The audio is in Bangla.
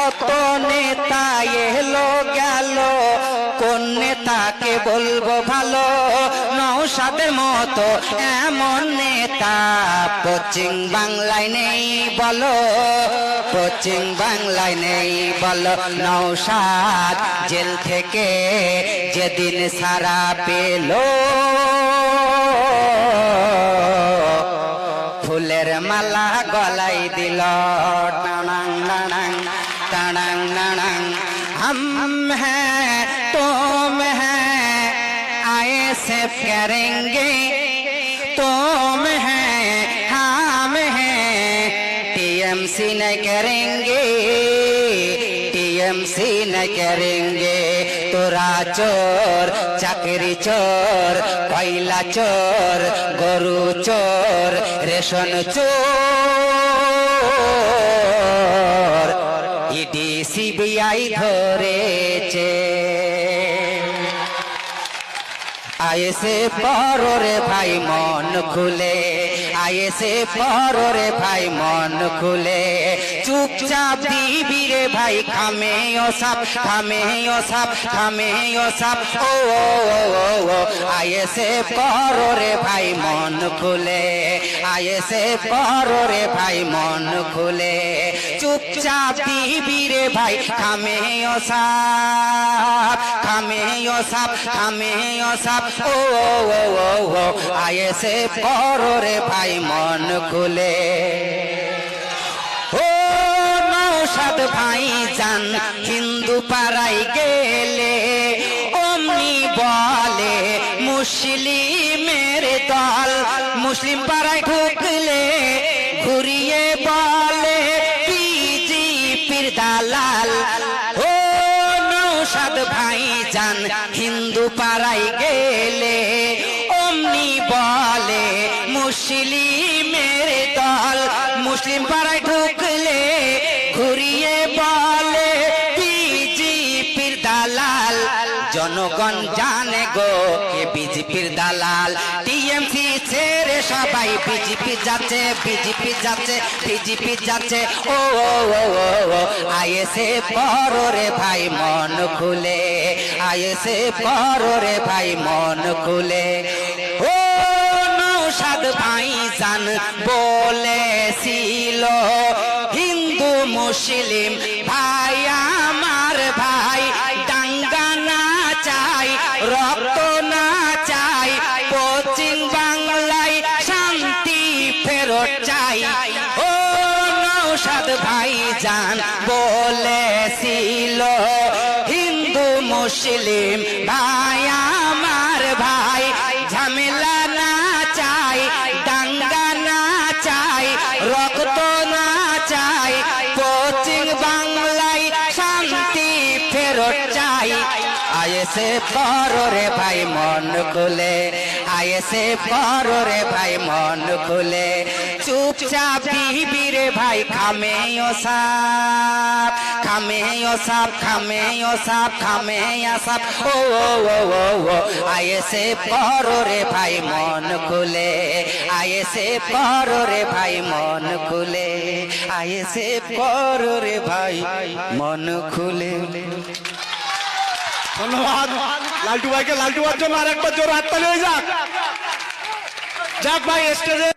কত নেতা এলো গেল, কোন নেতাকে বলবো ভালো? নওশাদের মতো এমন নেতা পশ্চিম বাংলায় নেই বলো, পশ্চিম বাংলায় নেই বলো। নওশাদ জেল থেকে যেদিন ছাড়া পেল, ফুলের মালা গলায় দিল। টানাং নানাং টানাং নানাং, हम हैं तुम हैं ISF करेंगे, तुम हैं हम हैं TMC न करेंगे, TMC न करेंगे। তোরা চোর, চাকরি চোর, কয়লা চোর, গরু চোর, রেশন চোর, ইডি সিবিআই ধরেছে। আয়েসে পড়ো রে ভাই মন খুলে, আয়েসে পড়ো রে ভাই মন খুলে। চুপচাপ দিবি রে ভাই খামে ও সাপ, খামে ও সাপ, খামে ও সাপ। ও আয়েসে পড়ো রে ভাই মন খুলে, আয়েসে পড়ো রে ভাই মন খুলে। চুপচাপ দিবি রে ভাই খামে ও সাপ, খামে ও সাপ, খামে ও সাপ। ও আয়েসে পড়ো রে ভাই মন খুলে। ও নওশাদ ভাই জান হিন্দু পাড়ায় গেলে অমনি বলে মুসলিমের দল, মুসলিম পাড়ায় ঢুকলে ঘুরিয়ে বলে বিজেপির দালাল। ও নওশাদ ভাই জান হিন্দু পাড়ায় গেলে অমনি বলে মুসলিমের দল, মুসলিম পাড়ায় ঢুকলে ঘুরিয়ে বলে বিজেপির দালাল। জনগণ জানে গো কে বিজেপির দালাল। টিএমসি ছেড়ে সবাই বিজেপি যাচ্ছে, বিজেপি যাচ্ছে, বিজেপি যাচ্ছে। ও আয়েসে পড়ো রে ভাই মন খুলে, আয়েসে পড়ো রে ভাই মন খুলে। ও নওশাদ ভাই জান বলেছিল হিন্দু মুসলিম ভাই আমার ভাই, দাঙ্গা না চাই, রক্ত না চাই, পশ্চিম বাংলায় শান্তি ফেরত চাই। ও নওশাদ ভাই জান বলেছিল হিন্দু মুসলিম ভাই আমার ভাই, ঝামেলা না চাই, দাঙ্গা না চাই, রক্ত না চাই, পশ্চিম বাংলায় শান্তি ফেরত চাই। আয়েসে পড়ো রে ভাই মন খুলে, আয়েসে পড়ো রে ভাই মন খুলে। চুপচাপ দিবি রে ভাই খামে ও সাপ, খামে ও সাপ, খামে ও সাপ, খামে ও সাপ। ও আয়েসে পড়ো রে ভাই মন খুলে, আয়েসে পড়ো রে ভাই মন খুলে, আয়েসে পড়ো রে ভাই মন খুলে। ধন্যবাদ লালটু ভাইকে। লালটু ভাইয়ের জন্য আরেকবার জোর হাততালি হয়ে যাক। যাক ভাই স্টেজে